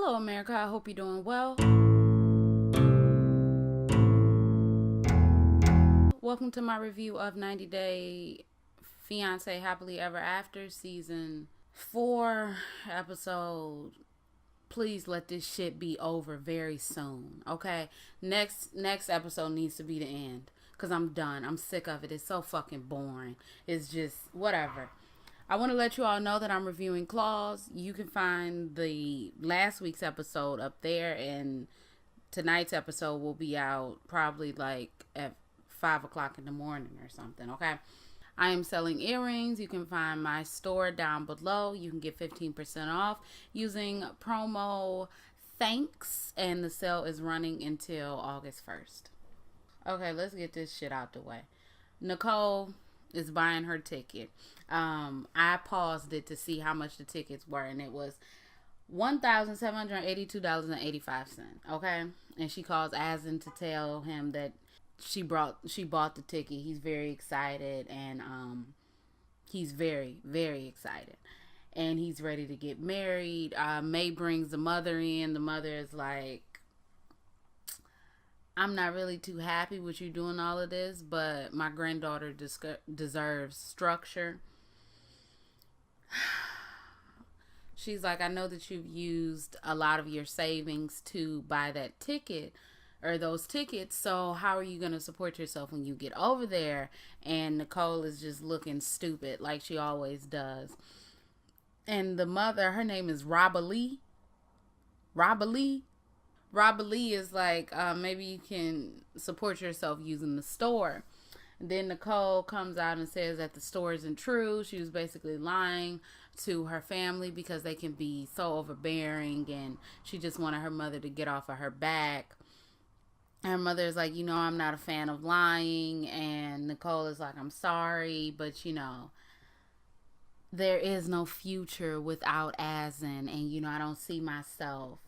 Hello, America. I hope you're doing well. Welcome to my review of 90 Day Fiance Happily Ever After Season 4 episode. Please let this shit be over very soon, okay? Next episode needs to be the end, because I'm done. I'm sick of it. It's so fucking boring. It's just whatever. I want to let you all know that I'm reviewing Claws. You can find the last week's episode up there, and tonight's episode will be out probably like at 5 o'clock in the morning or something, okay? I am selling earrings. You can find my store down below. You can get 15% off using promo THANKS, and the sale is running until August 1st. Okay, let's get this shit out the way. Nicole is buying her ticket. I paused it to see how much the tickets were, and it was $1,782.85. Okay, and she calls Asin to tell him that she bought the ticket. He's very excited, and he's very, very excited, and he's ready to get married. May brings the mother in. The mother is like, I'm not really too happy with you doing all of this, but my granddaughter deserves structure. She's like, I know that you've used a lot of your savings to buy that ticket or those tickets, so how are you going to support yourself when you get over there? And Nicole is just looking stupid like she always does. And the mother, her name is Robalee. Robalee is like, maybe you can support yourself using the store. And then Nicole comes out and says that the store isn't true. She was basically lying to her family because they can be so overbearing, and she just wanted her mother to get off of her back. Her mother is like, I'm not a fan of lying. And Nicole is like, I'm sorry, but there is no future without Asin, and I don't see myself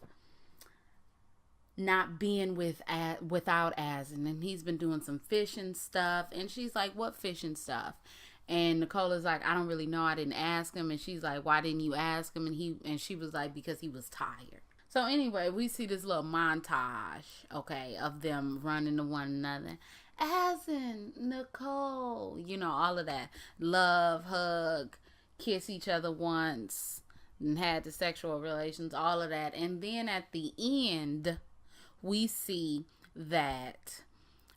not being without Asin. And he's been doing some fishing stuff. And she's like, what fishing stuff? And Nicole is like, I don't really know. I didn't ask him. And she's like, why didn't you ask him? And she was like, because he was tired. So anyway, we see this little montage, okay, of them running to one another. Asin, Nicole, all of that. Love, hug, kiss each other once, and had the sexual relations, all of that. And then at the end, we see that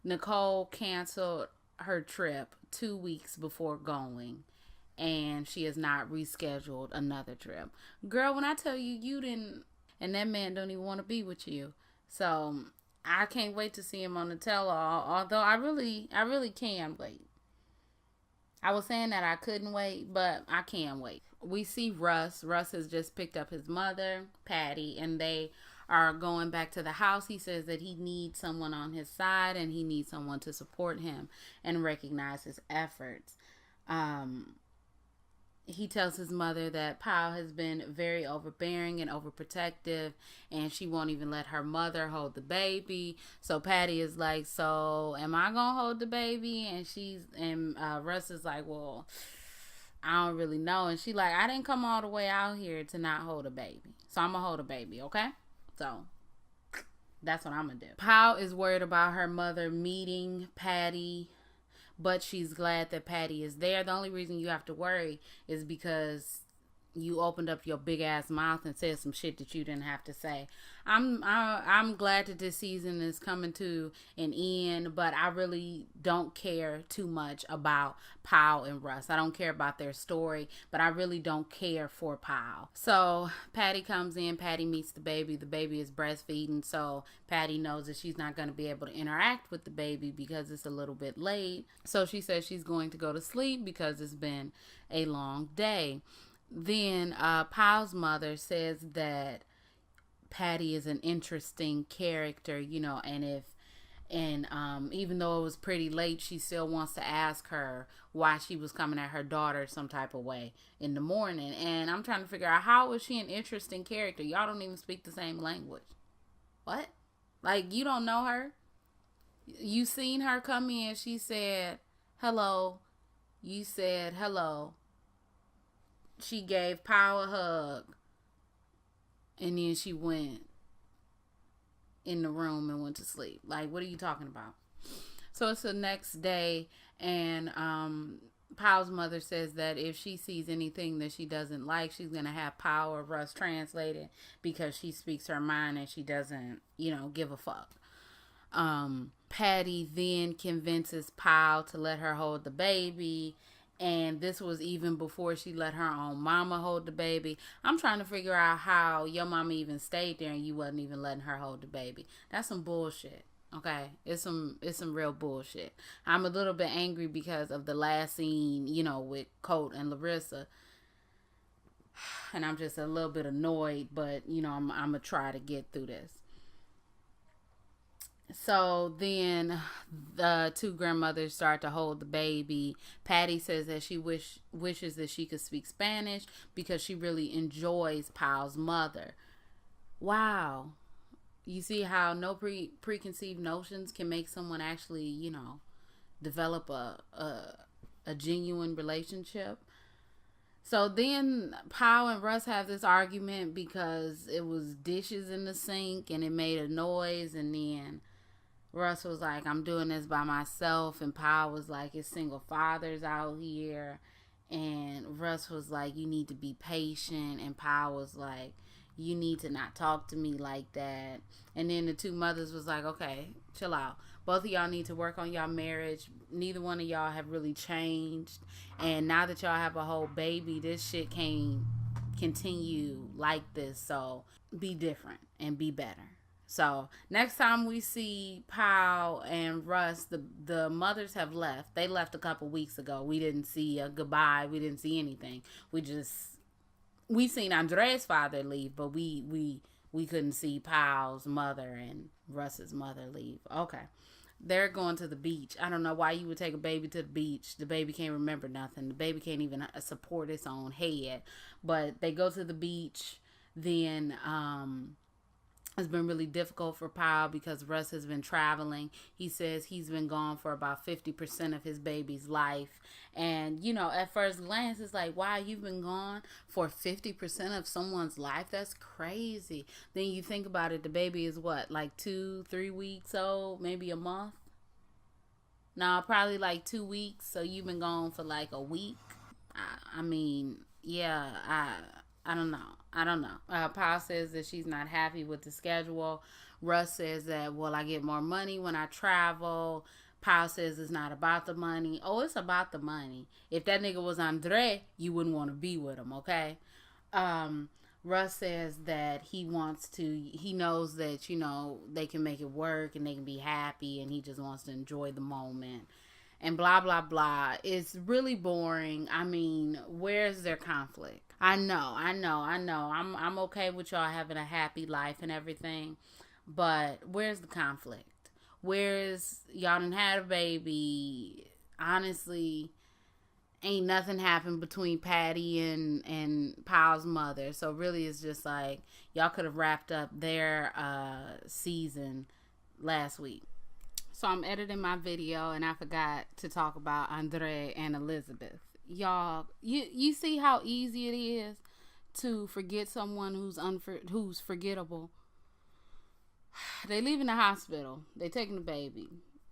Nicole canceled her trip 2 weeks before going, and she has not rescheduled another trip. Girl, when I tell you, you didn't, and that man don't even want to be with you. So I can't wait to see him on the tell-all, although I really can wait. I was saying that I couldn't wait, but I can wait. We see Russ. Russ has just picked up his mother, Patty, and they are going back to the house. He says that he needs someone on his side, and he needs someone to support him and recognize his efforts. He tells his mother that Pao has been very overbearing and overprotective, and she won't even let her mother hold the baby. So Patty is like, so am I gonna hold the baby? And Russ is like, well, I don't really know. And she like, I didn't come all the way out here to not hold a baby, so I'm gonna hold a baby, okay? So that's what I'm gonna do. Pao is worried about her mother meeting Patty, but she's glad that Patty is there. The only reason you have to worry is because you opened up your big ass mouth and said some shit that you didn't have to say. I'm glad that this season is coming to an end, but I really don't care too much about Pao and Russ. I don't care about their story, but I really don't care for Pao. So Patty comes in. Patty meets the baby. The baby is breastfeeding, so Patty knows that she's not going to be able to interact with the baby because it's a little bit late. So she says she's going to go to sleep because it's been a long day. Then Pao's mother says that Patty is an interesting character, and even though it was pretty late, she still wants to ask her why she was coming at her daughter some type of way in the morning. And I'm trying to figure out, how is she an interesting character? Y'all don't even speak the same language. What? Like, you don't know her? You seen her come in, she said hello, you said hello. She gave Pao a hug, And then she went in the room and went to sleep. Like, what are you talking about? So it's the next day, and Powell's mother says that if she sees anything that she doesn't like, she's going to have Powell or Russ translate it, because she speaks her mind and she doesn't, give a fuck. Patty then convinces Powell to let her hold the baby. And this was even before she let her own mama hold the baby. I'm trying to figure out how your mama even stayed there and you wasn't even letting her hold the baby. That's some bullshit. Okay, it's some real bullshit. I'm a little bit angry because of the last scene, with Colt and Larissa, and I'm just a little bit annoyed. But I'm gonna try to get through this. So then the two grandmothers start to hold the baby. Patty says that she wishes that she could speak Spanish because she really enjoys Powell's mother. Wow. You see how no preconceived notions can make someone actually, develop a genuine relationship. So then Powell and Russ have this argument because it was dishes in the sink and it made a noise, and then Russ was like, I'm doing this by myself, and Powell was like, it's single fathers out here, and Russ was like, you need to be patient, and Powell was like, you need to not talk to me like that. And then the two mothers was like, okay, chill out. Both of y'all need to work on y'all marriage. Neither one of y'all have really changed, and now that y'all have a whole baby, this shit can't continue like this. So be different and be better. So next time we see Powell and Russ, the mothers have left. They left a couple weeks ago. We didn't see a goodbye. We didn't see anything. We seen Andre's father leave, but we couldn't see Powell's mother and Russ's mother leave. Okay. They're going to the beach. I don't know why you would take a baby to the beach. The baby can't remember nothing. The baby can't even support its own head. But they go to the beach. Then it's been really difficult for Powell because Russ has been traveling. He says he's been gone for about 50% of his baby's life. And, at first glance, it's like, wow, you've been gone for 50% of someone's life? That's crazy. Then you think about it, the baby is what, like 2-3 weeks old, maybe a month? No, probably like 2 weeks. So you've been gone for like a week. I mean, yeah, I don't know. Powell says that she's not happy with the schedule. Russ says that, well, I get more money when I travel. Powell says it's not about the money. Oh, it's about the money. If that nigga was Andre, you wouldn't want to be with him, okay? Russ says that he knows that, they can make it work and they can be happy, and he just wants to enjoy the moment. And blah, blah, blah. It's really boring. I mean, where's their conflict? I know. I'm okay with y'all having a happy life and everything. But where's the conflict? Where's y'all done had a baby? Honestly, ain't nothing happened between Patty and Powell's mother. So really it's just like y'all could have wrapped up their season last week. So I'm editing my video and I forgot to talk about Andre and Elizabeth. Y'all, you see how easy it is to forget someone who's forgettable. They leaving the hospital. They taking the baby.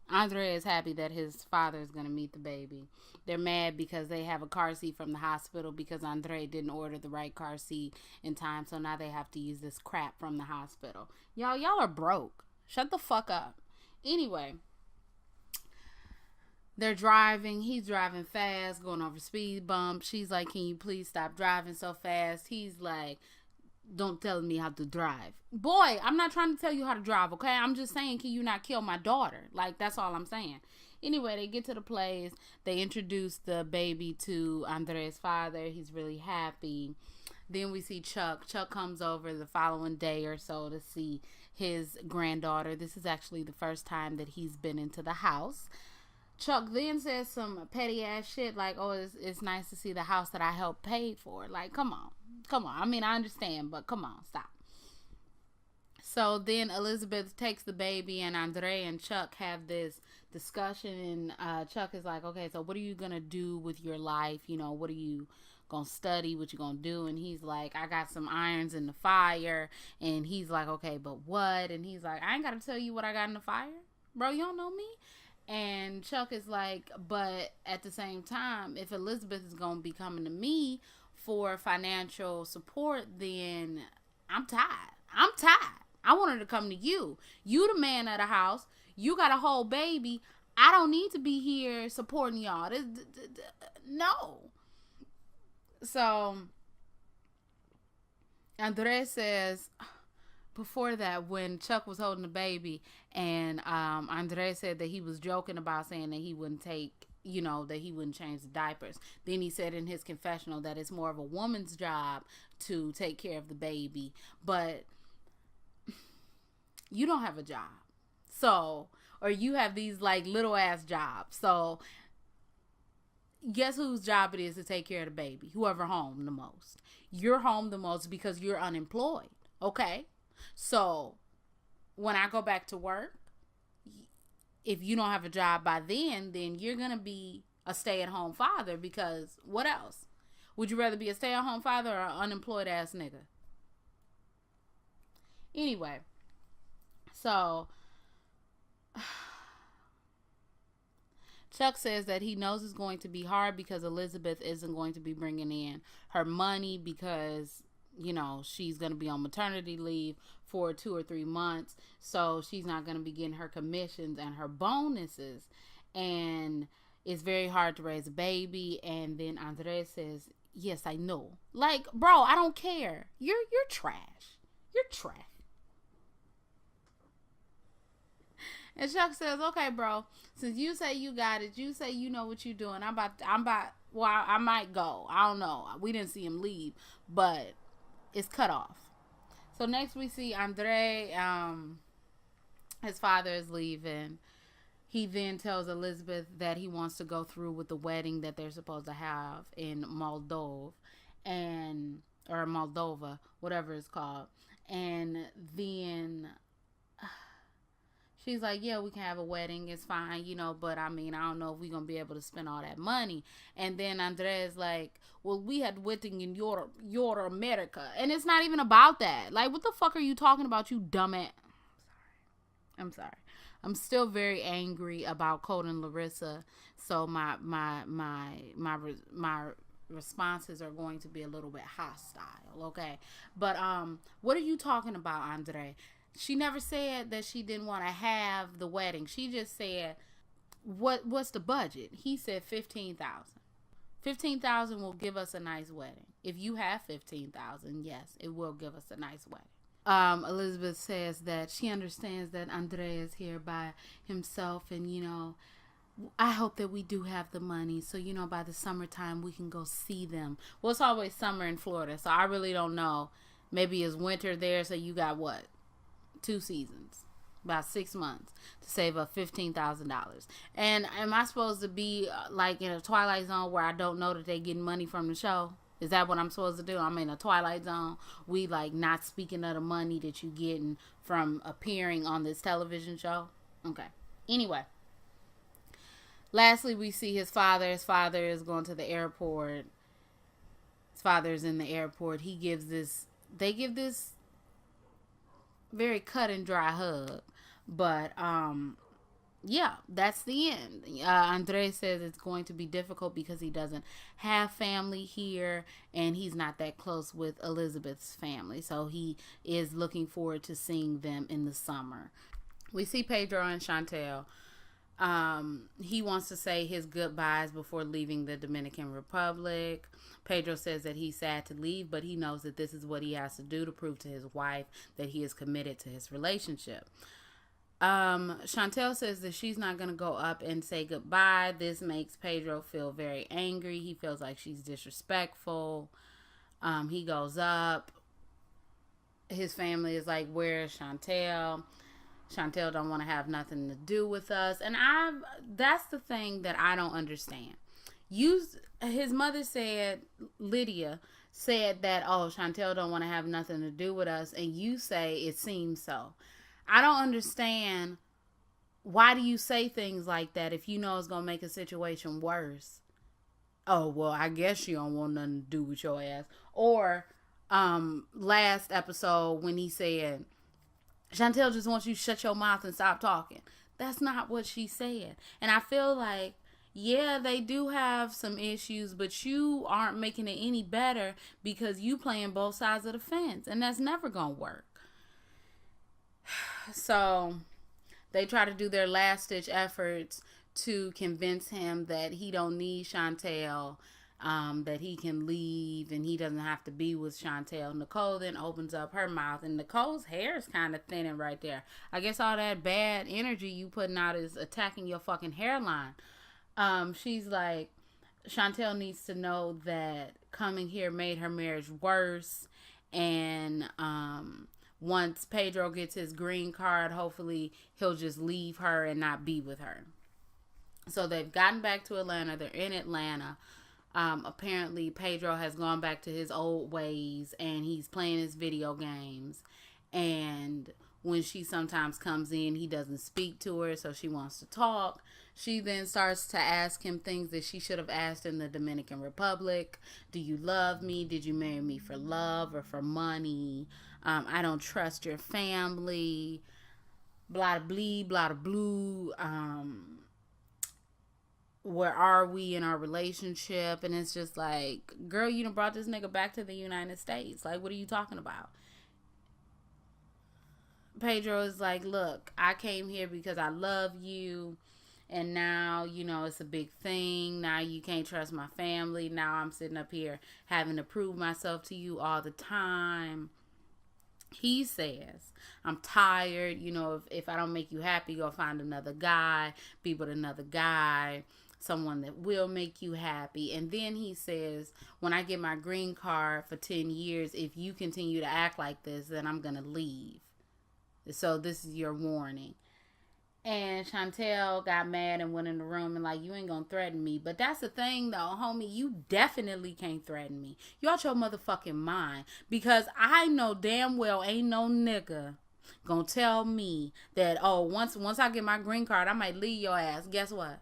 Andre is happy that his father is going to meet the baby. They're mad because they have a car seat from the hospital because Andre didn't order the right car seat in time. So now they have to use this crap from the hospital. Y'all are broke. Shut the fuck up. Anyway, they're driving. He's driving fast, going over speed bumps. She's like, can you please stop driving so fast? He's like, don't tell me how to drive. Boy, I'm not trying to tell you how to drive, okay? I'm just saying, can you not kill my daughter? Like, that's all I'm saying. Anyway, they get to the place. They introduce the baby to Andre's father. He's really happy. Then we see Chuck. Chuck comes over the following day or so to see his granddaughter. This is actually the first time that he's been into the house. Chuck then says some petty ass shit like, oh, it's nice to see the house that I helped pay for. Like, come on. I mean, I understand, but come on, stop. So then Elizabeth takes the baby and Andre and Chuck have this discussion, and Chuck is like, okay, so what are you going to do with your life? What are you gonna study? What you gonna do? And he's like, I got some irons in the fire. And he's like, okay, but what? And he's like, I ain't gotta tell you what I got in the fire, bro. You don't know me. And Chuck is like, but at the same time, if Elizabeth is gonna be coming to me for financial support, then I'm tired. I'm tired. I want her to come to you. You the man of the house. You got a whole baby. I don't need to be here supporting y'all. No. So Andres says, before that, when Chuck was holding the baby, and Andres said that he was joking about saying that he wouldn't take, that he wouldn't change the diapers. Then he said in his confessional that it's more of a woman's job to take care of the baby. But you don't have a job. So, or you have these like little ass jobs. So, guess whose job it is to take care of the baby? Whoever home the most. You're home the most because you're unemployed. Okay? So, when I go back to work, if you don't have a job by then you're going to be a stay-at-home father, because what else? Would you rather be a stay-at-home father or an unemployed ass nigga? Anyway, so Chuck says that he knows it's going to be hard because Elizabeth isn't going to be bringing in her money because, she's going to be on maternity leave for 2 or 3 months. So she's not going to be getting her commissions and her bonuses. And it's very hard to raise a baby. And then Andres says, yes, I know. Like, bro, I don't care. You're trash. You're trash. And Chuck says, okay, bro, since you say you got it, you say you know what you're doing, I might go. I don't know. We didn't see him leave, but it's cut off. So next we see Andre, his father is leaving. He then tells Elizabeth that he wants to go through with the wedding that they're supposed to have in Moldova, or Moldova, whatever it's called. And then she's like, yeah, we can have a wedding. It's fine, but I don't know if we're going to be able to spend all that money. And then Andre's like, well, we had wedding in your America. And it's not even about that. Like, what the fuck are you talking about, you dumbass? I'm sorry. I'm still very angry about Cole and Larissa. So my responses are going to be a little bit hostile, okay? But what are you talking about, Andre? She never said that she didn't want to have the wedding. She just said, what's the budget? He said $15,000. $15,000 will give us a nice wedding. If you have $15,000, yes, it will give us a nice wedding. Elizabeth says that she understands that Andre is here by himself, and I hope that we do have the money, so by the summertime we can go see them. Well, it's always summer in Florida, so I really don't know. Maybe it's winter there, so you got what? 2 seasons, about 6 months to save up $15,000. And am I supposed to be like in a Twilight Zone where I don't know that they getting money from the show? Is that what I'm supposed to do? I'm in a Twilight Zone. We like not speaking of the money that you getting from appearing on this television show. Okay. Anyway, lastly, we see his father. His father is going to the airport. His father's in the airport. They give this very cut and dry hug, but yeah, that's the end. Andre says it's going to be difficult because he doesn't have family here, and he's not that close with Elizabeth's family, so he is looking forward to seeing them in the summer. We see Pedro and Chantel. He wants to say his goodbyes before leaving the Dominican Republic. Pedro says that he's sad to leave, but he knows that this is what he has to do to prove to his wife that he is committed to his relationship. Chantel says that she's not going to go up and say goodbye. This makes Pedro feel very angry. He feels like she's disrespectful. He goes up. His family is like, where's Chantel? Chantel don't want to have nothing to do with us. And that's the thing that I don't understand. His mother said, Lydia said that, oh, Chantel don't want to have nothing to do with us. And you say it seems so. I don't understand. Why do you say things like that if you know it's going to make a situation worse? Oh, well, I guess she don't want nothing to do with your ass. Or last episode when he said, Chantel just wants you to shut your mouth and stop talking. That's not what she said. And I feel like, yeah, they do have some issues, but you aren't making it any better because you playing both sides of the fence. And that's never going to work. So they try to do their last ditch efforts to convince him that he don't need Chantel, that he can leave and he doesn't have to be with Chantel. Nicole then opens up her mouth, and Nicole's hair is kind of thinning right there. I guess all that bad energy you putting out is attacking your fucking hairline. She's like, Chantel needs to know that coming here made her marriage worse, and once Pedro gets his green card, hopefully he'll just leave her and not be with her. So they've gotten back to Atlanta. They're in Atlanta. Apparently Pedro has gone back to his old ways and he's playing his video games. And when she sometimes comes in, he doesn't speak to her, so she wants to talk. She then starts to ask him things that she should have asked in the Dominican Republic. Do you love me? Did you marry me for love or for money? I don't trust your family. Blah, blah, blah, blue. Where are we in our relationship? And it's just like, girl, you done brought this nigga back to the United States. Like, what are you talking about? Pedro is like, look, I came here because I love you. And now, you know, it's a big thing. Now you can't trust my family. Now I'm sitting up here having to prove myself to you all the time. He says, I'm tired. You know, if I don't make you happy, go find another guy. Be with another guy. Someone that will make you happy. And then he says, when I get my green card for 10 years, if you continue to act like this, then I'm going to leave. So this is your warning. And Chantel got mad and went in the room and like, you ain't gonna threaten me. But that's the thing though, homie, you definitely can't threaten me. You out your motherfucking mind. Because I know damn well ain't no nigga gonna tell me that, oh, once I get my green card, I might leave your ass. Guess what?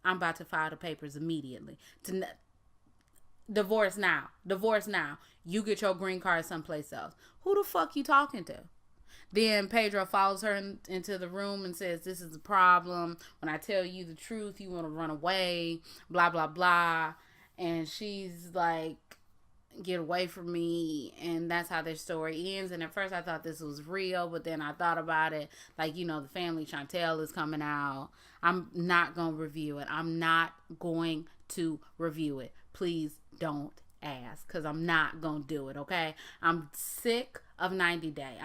I'm about to file the papers immediately. Divorce now. You get your green card someplace else. Who the fuck you talking to? Then Pedro follows her into the room and says, this is the problem. When I tell you the truth, you want to run away, blah, blah, blah. And she's like, get away from me. And that's how their story ends. And at first I thought this was real, but then I thought about it. Like, you know, the family Chantel is coming out. I'm not going to review it. Please don't ask, because I'm not going to do it, okay? I'm sick of 90 Day.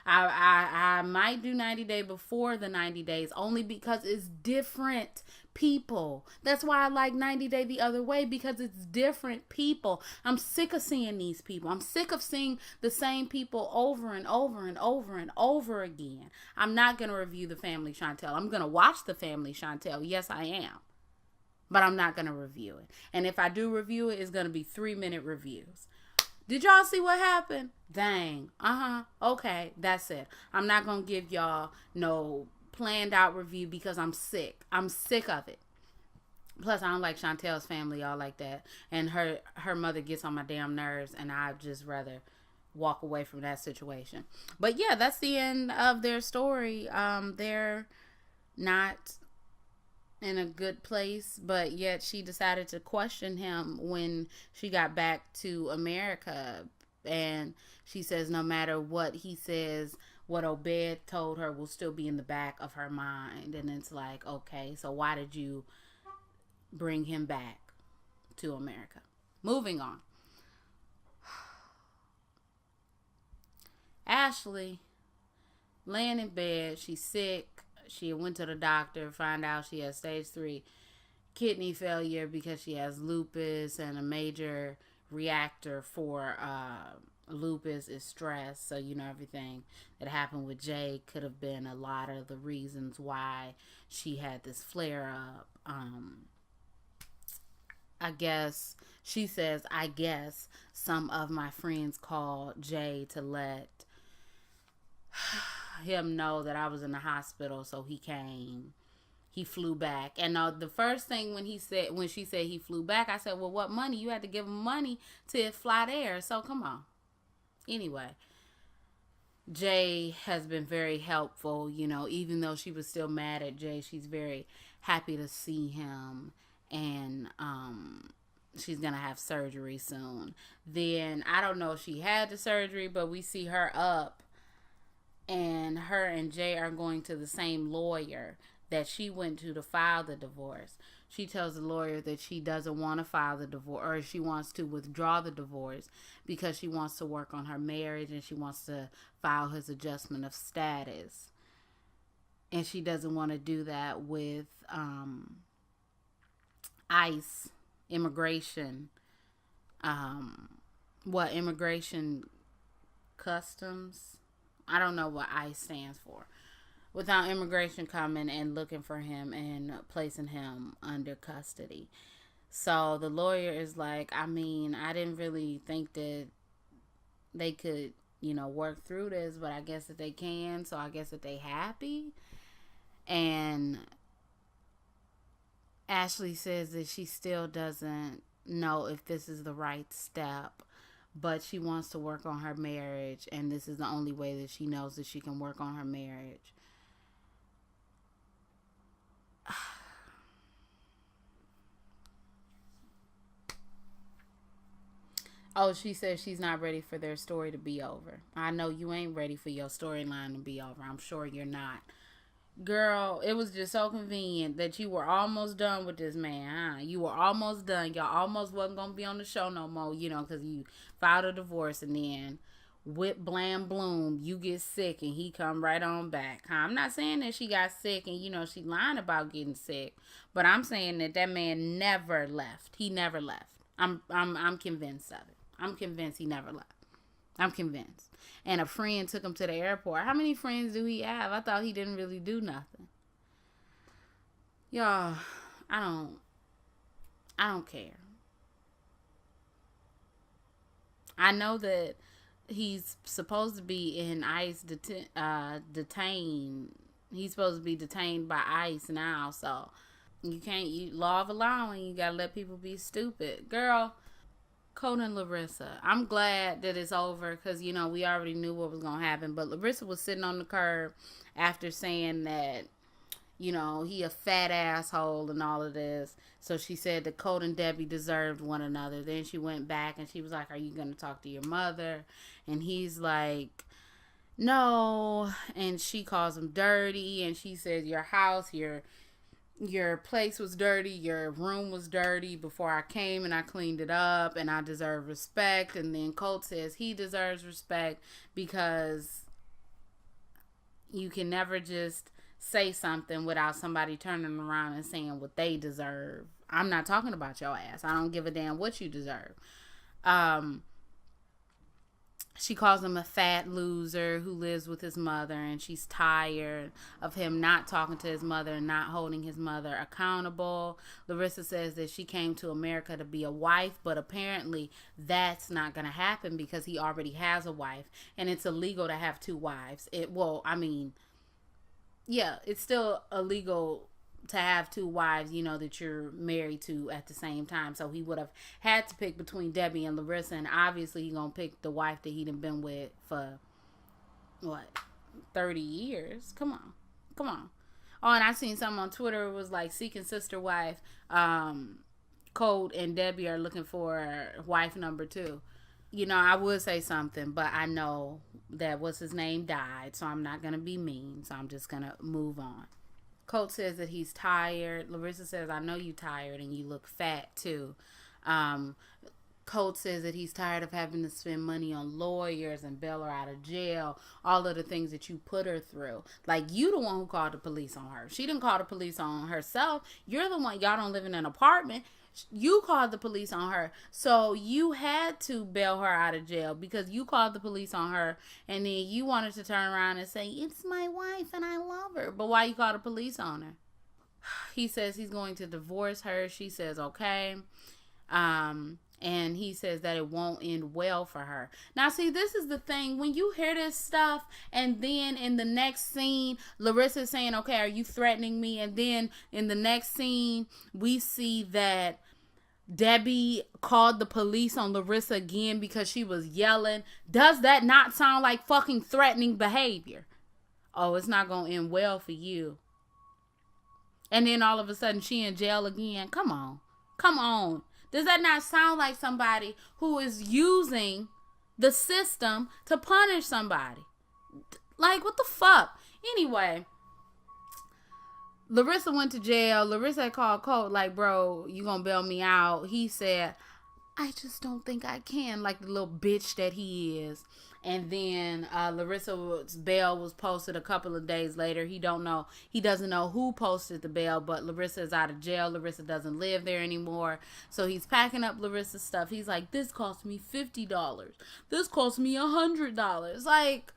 I might do 90 Day before the 90 days, only because it's different people. That's why I like 90 Day the other way, because it's different people. I'm sick of seeing these people. I'm sick of seeing the same people over and over and over and over again. I'm not going to review the family Chantel. I'm going to watch the family Chantel. Yes, I am. But I'm not going to review it. And if I do review it, it's going to be 3-minute reviews. Did y'all see what happened? Dang. Okay, that's it. I'm not going to give y'all no planned out review because I'm sick. I'm sick of it. Plus, I don't like Chantel's family all like that. And her mother gets on my damn nerves, and I'd just rather walk away from that situation. But yeah, that's the end of their story. They're not in a good place, but yet she decided to question him when she got back to America. And she says no matter what he says, what Obed told her will still be in the back of her mind. And it's like, okay, so why did you bring him back to America? Moving on. Ashley, laying in bed, she's sick. She went to the doctor, find out she has stage 3 kidney failure because she has lupus, and a major reactor for lupus is stress. So, you know, everything that happened with Jay could have been a lot of the reasons why she had this flare up. She says, I guess some of my friends called Jay to let him know that I was in the hospital, so he came. he flew back. And the first thing when she said he flew back, I said, well, what money? You had to give him money to fly there. So come on. Anyway, Jay has been very helpful, even though she was still mad at Jay, she's very happy to see him. And she's gonna have surgery soon. Then I don't know if she had the surgery, but we see her up, and her and Jay are going to the same lawyer that she went to file the divorce. She tells the lawyer that she doesn't want to file the divorce, or she wants to withdraw the divorce because she wants to work on her marriage and she wants to file his adjustment of status. And she doesn't want to do that with ICE, immigration, immigration customs. I don't know what ICE stands for. Without immigration coming and looking for him and placing him under custody. So the lawyer is like, I didn't really think that they could, work through this, but I guess that they can. So I guess that they happy. And Ashley says that she still doesn't know if this is the right step, but she wants to work on her marriage, and this is the only way that she knows that she can work on her marriage. Oh, she says she's not ready for their story to be over. I know you ain't ready for your storyline to be over. I'm sure you're not. Girl, it was just so convenient that you were almost done with this man, huh? You were almost done. Y'all almost wasn't going to be on the show no more, because you filed a divorce, and then whip blam bloom, you get sick and he come right on back. Huh? I'm not saying that she got sick and, she lying about getting sick, but I'm saying that man never left. He never left. I'm convinced of it. I'm convinced he never left. I'm convinced. And a friend took him to the airport. How many friends do he have? I thought he didn't really do nothing. Y'all, I don't care. I know that he's supposed to be in ICE detained. He's supposed to be detained by ICE now, so law of allowing, you gotta let people be stupid. Girl, Coda and Larissa, I'm glad that it's over because, we already knew what was going to happen. But Larissa was sitting on the curb after saying that, he a fat asshole and all of this. So she said that Coda and Debbie deserved one another. Then she went back and she was like, are you going to talk to your mother? And he's like, no. And she calls him dirty. And she says, your house, your place was dirty, your room was dirty before I came and I cleaned it up and I deserve respect. And then Colt says he deserves respect because you can never just say something without somebody turning around and saying what they deserve. I'm not talking about your ass. I don't give a damn what you deserve. She calls him a fat loser who lives with his mother, and she's tired of him not talking to his mother and not holding his mother accountable. Larissa says that she came to America to be a wife, but apparently that's not going to happen because he already has a wife, and it's illegal to have two wives. It's still illegal to have two wives, that you're married to at the same time. So he would have had to pick between Debbie and Larissa, and obviously he's going to pick the wife that he done been with for, 30 years? Come on. Oh, and I seen something on Twitter. It was like seeking sister wife. Colt and Debbie are looking for wife number 2. I would say something, but I know that what's his name died, so I'm not going to be mean. So I'm just going to move on. Colt says that he's tired. Larissa says, I know you tired and you look fat too. Colt says that he's tired of having to spend money on lawyers and bail her out of jail. All of the things that you put her through. Like, you the one who called the police on her. She didn't call the police on herself. You're the one, y'all don't live in an apartment. You called the police on her. So you had to bail her out of jail because you called the police on her, and then you wanted to turn around and say, it's my wife and I love her. But why you called the police on her? He says he's going to divorce her. She says, okay. and he says that it won't end well for her. Now, see, this is the thing. When you hear this stuff, and then in the next scene, Larissa's saying, okay, are you threatening me? And then in the next scene, we see that Debbie called the police on Larissa again because she was yelling. Does that not sound like fucking threatening behavior? Oh, it's not going to end well for you. And then all of a sudden she in jail again. Come on. Come on. Does that not sound like somebody who is using the system to punish somebody? Like, what the fuck? Anyway, Larissa went to jail. Larissa called Colt like, bro, you gonna bail me out? He said, I just don't think I can, like the little bitch that he is. And then Larissa's bail was posted a couple of days later. He doesn't know who posted the bail, but Larissa is out of jail. Larissa doesn't live there anymore. So he's packing up Larissa's stuff. He's like, this cost me $50. This cost me $100. Like,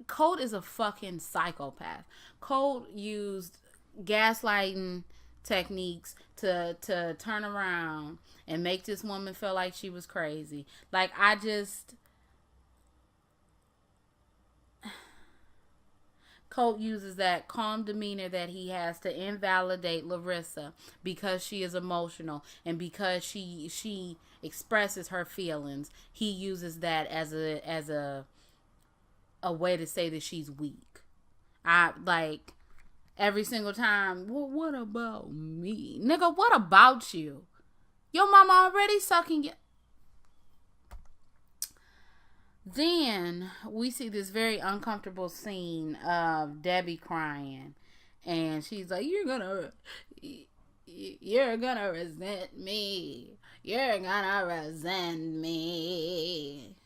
Colt is a fucking psychopath. Colt used gaslighting techniques to turn around and make this woman feel like she was crazy. Like, Colt uses that calm demeanor that he has to invalidate Larissa because she is emotional and because she expresses her feelings. He uses that as a way to say that she's weak. Every single time, well, what about me? Nigga, what about you? Your mama already sucking you. Then we see this very uncomfortable scene of Debbie crying. And she's like, you're gonna resent me. You're gonna resent me.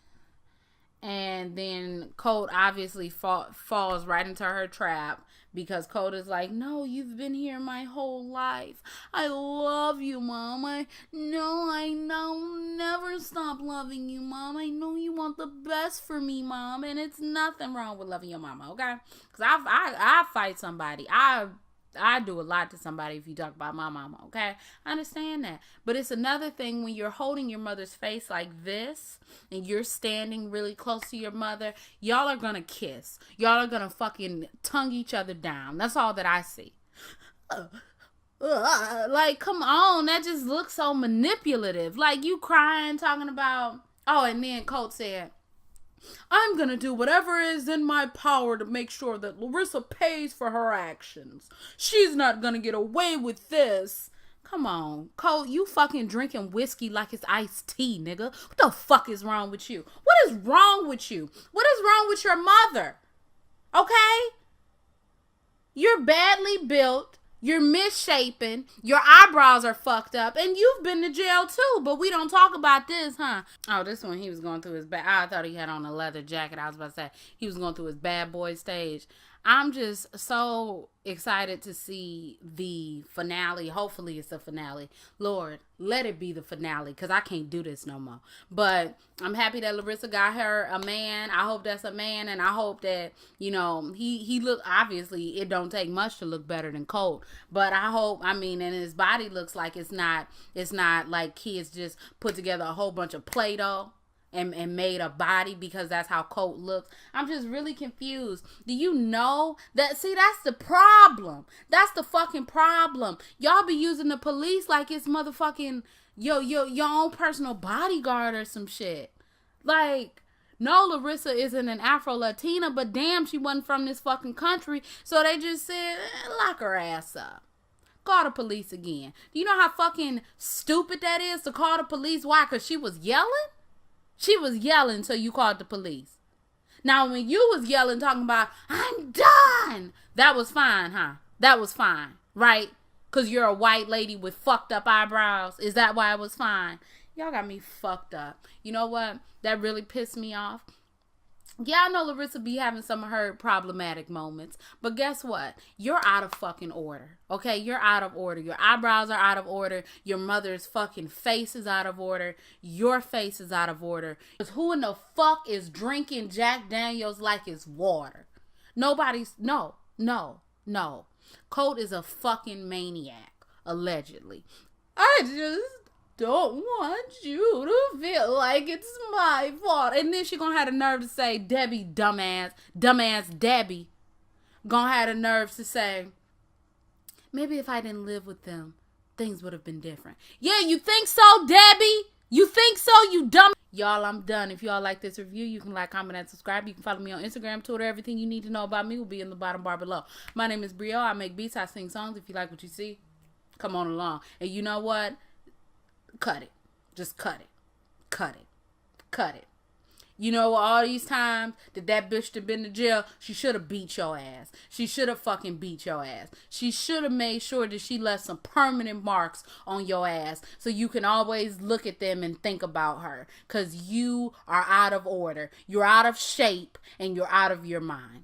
And then Colt obviously falls right into her trap because Colt is like, no, you've been here my whole life. I love you, Mom. I know never stop loving you, Mom. I know you want the best for me, Mom. And it's nothing wrong with loving your mama, okay? Because I fight somebody. I do a lot to somebody if you talk about my mama, okay? I understand that. But it's another thing when you're holding your mother's face like this and you're standing really close to your mother, y'all are gonna kiss. Y'all are gonna fucking tongue each other down. That's all that I see. Like, come on. That just looks so manipulative. Like, you crying, talking about... Oh, and then Colt said, I'm going to do whatever is in my power to make sure that Larissa pays for her actions. She's not going to get away with this. Come on, Colt, you fucking drinking whiskey like it's iced tea, nigga. What the fuck is wrong with you? What is wrong with you? What is wrong with your mother? Okay? You're badly built. You're misshapen. Your eyebrows are fucked up. And you've been to jail too. But we don't talk about this, huh? Oh, this one he was going through his I thought he had on a leather jacket. I was about to say he was going through his bad boy stage. I'm just so excited to see the finale. Hopefully it's a finale. Lord, let it be the finale because I can't do this no more. But I'm happy that Larissa got her a man. I hope that's a man, and I hope that, you know, he look, obviously it don't take much to look better than Colt. But I hope, and his body looks like it's not like kids just put together a whole bunch of Play-Doh and made a body because that's how Colt looks. I'm just really confused. Do you know that? See, that's the problem. That's the fucking problem. Y'all be using the police like it's motherfucking your own personal bodyguard or some shit. Like, no, Larissa isn't an Afro-Latina, but damn, she wasn't from this fucking country. So they just said, lock her ass up. Call the police again. Do you know how fucking stupid that is to call the police? Why? Because she was yelling? She was yelling till you called the police. Now, when you was yelling, talking about, I'm done, that was fine, huh? That was fine, right? Because you're a white lady with fucked up eyebrows. Is that why it was fine? Y'all got me fucked up. You know what? That really pissed me off. Yeah, I know Larissa be having some of her problematic moments, but guess what? You're out of fucking order, okay? You're out of order. Your eyebrows are out of order. Your mother's fucking face is out of order. Your face is out of order. Because who in the fuck is drinking Jack Daniels like it's water? No. Colt is a fucking maniac, Allegedly. I just don't want you to feel like it's my fault. And then she gonna have the nerve to say, Debbie, dumbass Debbie, gonna have the nerve to say, maybe if I didn't live with them, things would have been different. Yeah, you think so, Debbie? You think so, you dumb? Y'all, I'm done. If y'all like this review, you can like, comment, and subscribe. You can follow me on Instagram, Twitter. Everything you need to know about me will be in the bottom bar below. My name is Brio. I make beats. I sing songs. If you like what you see, come on along. And you know what? Cut it. Just cut it. Cut it. Cut it. You know, all these times that bitch that been to jail, she should have beat your ass. She should have fucking beat your ass. She should have made sure that she left some permanent marks on your ass so you can always look at them and think about her. Because you are out of order. You're out of shape and you're out of your mind.